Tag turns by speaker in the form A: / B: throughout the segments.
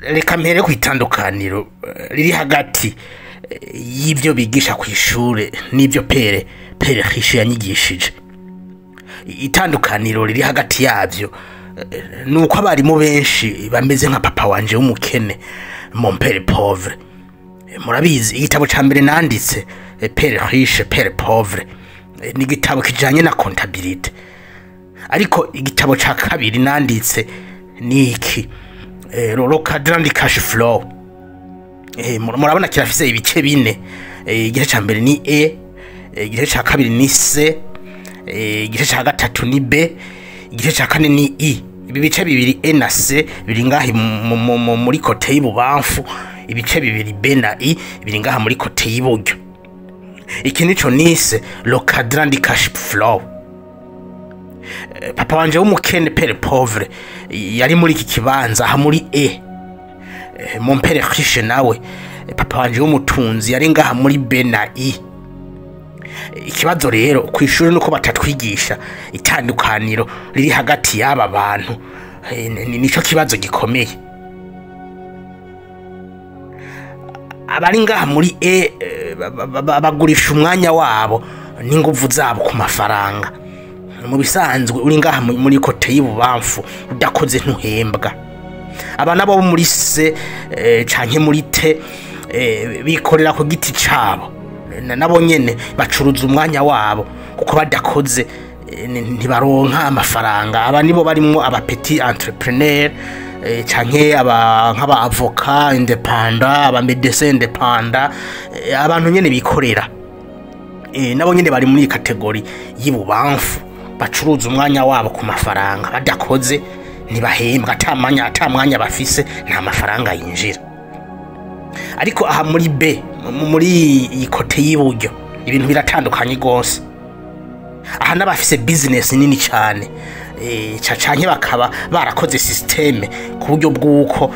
A: reka mpere ku itandukaniro riri hagati y'ibyo bigisha ku ishure n'ibyo pere riche yanyigishije. Itandukaniro riri hagati yavyo nuko abarimu benshi bameze nka papa wanje w'umukene, mon père pauvre. Murabizi igitabo ca mbere nanditse pere riche pere pauvre ni igitabo kijanye na comptabilité, ariko igitabo ca kabiri nanditse niki Cadrant Cashflow. Murabona kirafise ibice bine. Igice ca mbere ni igice ca kabiri ni C, igice ca gatatu ni B, igice ca kane ni I. Ibi bice bibiri E na C biri ngahi muri kote y'ibubamfu, ibice bibiri B na I biri ngaha muri kote y'iburyo. Iki nico nise Cadrant Cashflow. Papa wanje w'umukene pere pauvre yari muri iki kibanza ha muri mon père riche nawe papa wanje w'umutunzi yari ngaha muri B na I. Ikibazo rero ku ishuri nuko batatwigisha itandukaniro riri hagati y'aba bantu, nico kibazo gikomeye. Abari ngaha muri bagurisha umwanya wabo n'inguvu zabo ku mafaranga. Mu bisanzwe uri ngaha muri kote y'ibubamfu udakoze ntuhembwa. Abana bo muri C canke muri T bikorera ku giti cabo, nabo nyene bacuruza umwanya wabo kuko badakoze ntibaronka amafaranga. Aba nibo barimo aba petit entrepreneur canke nk'aba avocat independant, aba médecin independant, abantu nyene bikorera. Nabo nyene bari muri kategori y'ibubamfu, bacuruza umwanya wabo ku mafaranga, badakoze ntibahembwa, atamwanya bafise nta mafaranga yinjira. Ariko aha muri B, muri ikote y'iburyo, ibintu biratandukanye gose. Aha n'abafise business nini cyane, canke bakaba barakoze systeme ku buryo bw'uko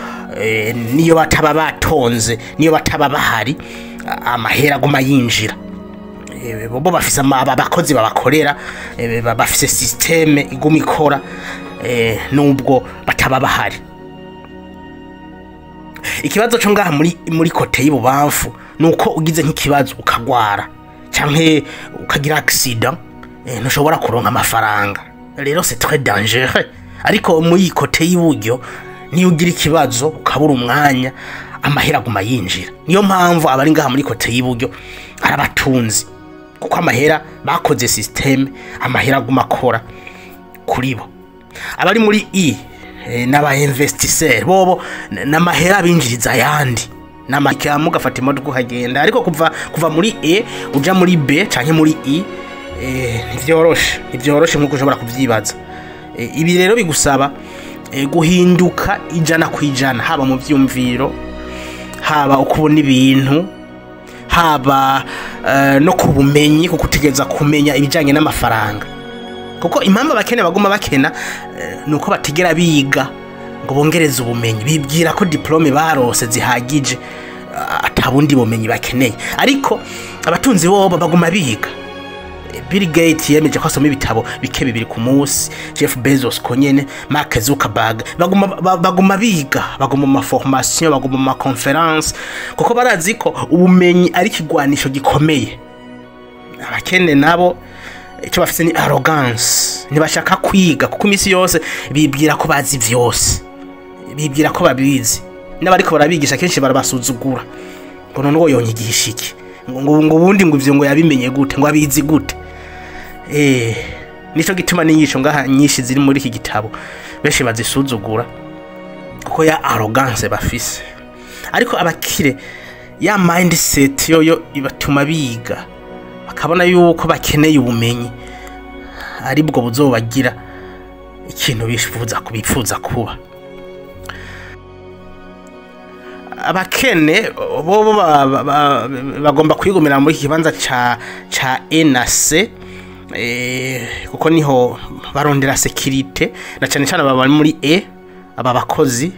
A: niyo bataba batonze, niyo bataba bahari, amahera aguma yinjira. Bo bafise abakozi babakorera, bafise systeme iguma ikora nubwo bataba bahari. Ikibazo cyo ngaha muri kote y'ibubamfu nuko ugize nk'ikibazo ukagwara canke ukagira accident, ntushobora kuronka amafaranga. Rero c'est très dangereux. Ariko muri kote y'uburyo niyo ugira ikibazo ukabura umwanya, amahera aguma yinjira. Niyo mpamvu abari ngaha muri kote y'uburyo arabatunzi, kuko amahera bakoze systeme, amahera aguma akora kuri bo. Abari muri I n'aba investisseur bobo n'amahera binjiriza yandi, n'amakyamu gafata imodoka ukagenda. Ariko kuva muri uja muri B canke muri I ntivyoroshe nkuko ushobora kuvyibaza. Ibi rero bigusaba guhinduka ijana kwijana, haba mu vyumviro, haba ukubona ibintu, haba no kubumenyi, kuko utegeza kumenya ibijanye n'amafaranga. Kuko impamvu abakene baguma bakena nuko batigera biga ngo bongereze ubumenyi. Bibwira ko diplome barose zihagije, atabundi bumenyi bakeneye. Ariko abatunzi bobo baguma biga. Bill Gates yemeje ko asoma ibitabo bike bibiri ku munsi, Jeff Bezos konyene, Mark Zuckerberg baguma biga, baguma mu formation, baguma mu conference, kuko barazi ko ubumenyi ari kigwanisho gikomeye. Abakene nabo icyo bafite ni arrogance, ntibashaka kwiga kuko imisi yose bibwira ko bazi vyose, bibwira ko babizi. N'abariko barabigisha kenshi barabasuzugura ngo none ngo yonyigisha iki, ngo ubundi ngo ivyo ngo yabimenye gute, ngo abizi gute. Nico gituma n'inyigisho ngaha nyinshi ziri muri iki gitabo benshi bazisuzugura kuko ya arrogance bafise. Ariko abakire ya mindset yo ibatuma biga, bakabona yuko bakeneye ubumenyi aribwo buzobagira ikintu bifuza kuba. Abakene bo bagomba kwigumira muri kibanza ca E na C, kuko niho barondera sécurité, na cyane cyane baba muri E, aba bakozi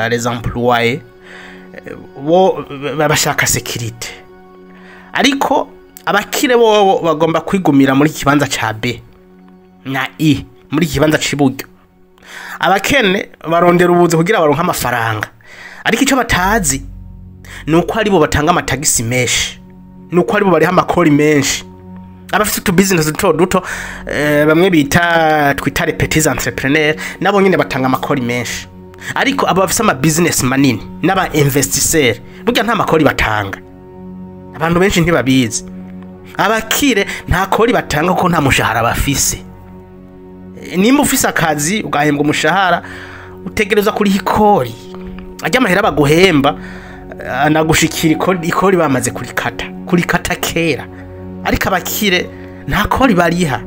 A: les employés bo babashaka sécurité. Ariko abakire bo bagomba kwigumira muri kibanza ca B na I, muri kibanza ciburyo. abakene barondera ubuzi kugira baronka amafaranga, ariko icyo batazi nuko aribo batanga amatagisi menshi, nuko aribo bari amakori menshi. Abafite utu business duto bamwe bita twitare petits entrepreneurs nabo nyine batanga amakori menshi, ariko aba bafite ama business manini n'aba investisseurs burya nta makori batanga. Abantu benshi ntibabizi. Abakire nta kori batanga kuko nta mushahara bafise. Nimba ufise akazi ugahembwa umushahara utegereza kuri ikori, ajya amahera baguhemba anagushikira ikori bamaze kurikata kera. Ariko abakire nta kori bariha,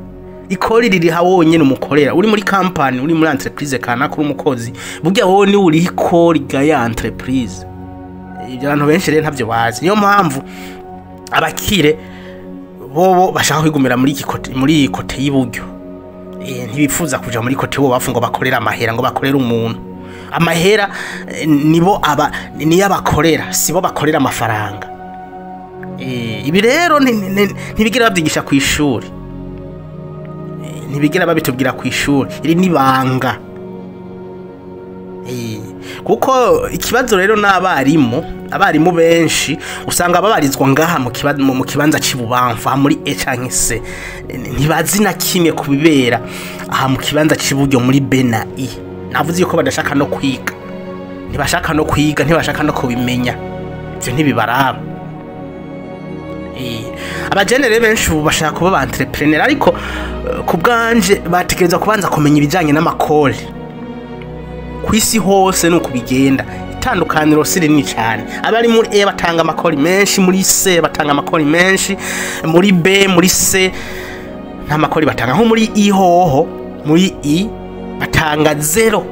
A: ikori ririha wonyene umukorera uri muri company, uri muri entreprise kana kuri umukozi, burya wowe ni uri ikori ga ya entreprise. Ibyo abantu benshi rero ntavyo bazi. Niyo mpamvu abakire bobo bashaka kwigumira muri ikote y'iburyo, ntibifuza kuja muri kote bo bafungo bakorera amahera ngo bakorera umuntu. Amahera nibo ni yabakorera, sibo bakorera amafaranga. Ibi rero ntibigira babyigisha ku ishuri, ntibigira babitubwira ku ishuri, iri nibanga. Kuko ikibazo rero n'abarimu benshi usanga babarizwa ngaha mu kibanza c'ibubamfu muri E canke C, ntibazi na kimwe kubibera aha mu kibanza c'iburyo muri B na I. Navuze yuko badashaka no kwiga, ntibashaka no kwiga, ntibashaka no kubimenya, ivyo ntibibaraba. Abagenere benshi bashaka kuba ba entrepreneur, ariko kubwanje batekereza kubanza kumenya ibijanye n'amakori. Kwisi hose nuko bigenda, itandukaniro sirini cyane. Abari muri E batanga amakori menshi, muri C batanga amakori menshi, muri B muri C nta makori batanga. Nko muri I hoho, muri I batanga 0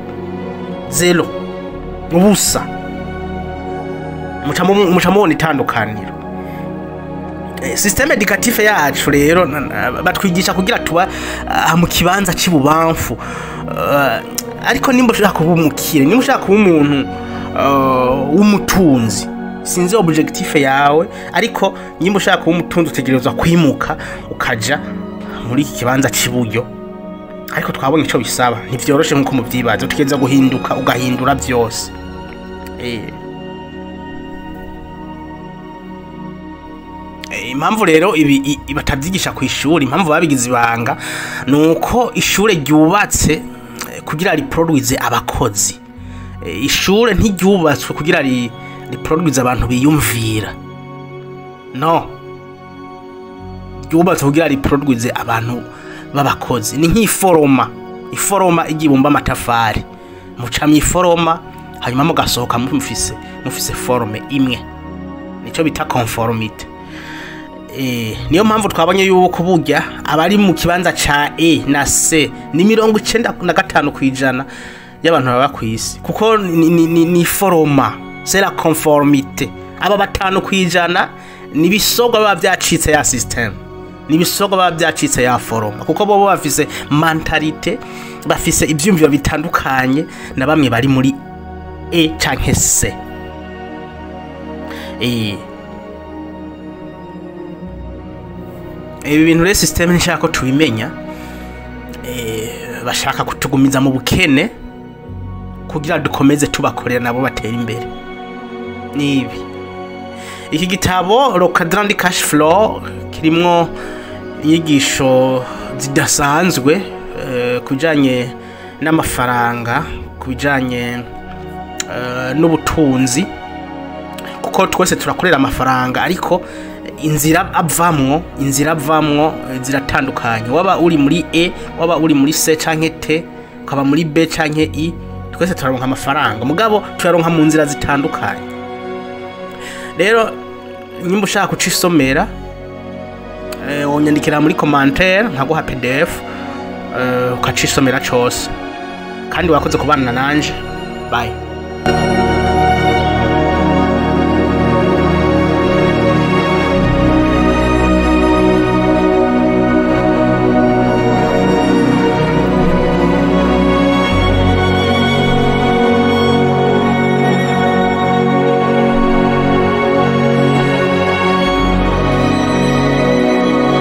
A: ubusa. Mucamubona itandukaniro. System educative yacu rero batwigisha kugira tuba mu kibanza c'ibubamfu, ariko nimba ushaka kuba umukire, nimba ushaka kuba umuntu w'umutunzi, sinzi objective yawe, ariko nimba ushaka kuba umutunzi utegerezwa kwimuka ukaja muri iki kibanza cy'iburyo. Ariko twabonye ico bisaba, ntivyoroshe nkuko muvyibaza, utegereza guhinduka ugahindura byose. Impamvu rero ibi batabyigisha ku ishuri, impamvu babigize ibanga, nuko ishure ryubatse kugira riproduise abakozi. Ishure ntiryubatswe kugira riproduise abantu biyumvira, no, ryubatswe kugira riproduise abantu b'abakozi. Ni nk'iforoma, iforoma igibumba amatafari, mucamye iforoma hanyuma mugasohoka mufise forme imwe, nico bita conformité. Niyo mpamvu twabonye yuko burya abari mu kibanza ca E na C ni 95% y'abantu baba kwisi, kuko ni foroma, c'est la conformité. Aba 5% ni bisogwa baba byacitse ya system, ni bisogwa baba byacitse ya foroma, kuko bo bafise mentalite, bafise ivyumviro bitandukanye na bamwe bari muri E canke C. Ibi bintu rero system nshaka ko tubimenya, bashaka kutugumiza mu bukene kugira dukomeze tubakorera nabo batera imbere. Nibi iki gitabo le Cadrant Cashflow kirimwo inyigisho zidasanzwe kujanye n'amafaranga, kujanye n'ubutunzi, kuko twese turakorera amafaranga, ariko inzira avamwo ziratandukanye. Waba uri muri E, waba uri muri C canke T, ukaba muri B canke I, twese turaronka amafaranga, mugabo turaronka mu nzira zitandukanye. Rero nyimba ushaka kucisomera, wonyandikira muri commentaire nkaguha PDF ukacisomera cyose. Kandi wakoze kubana nanje. Bye.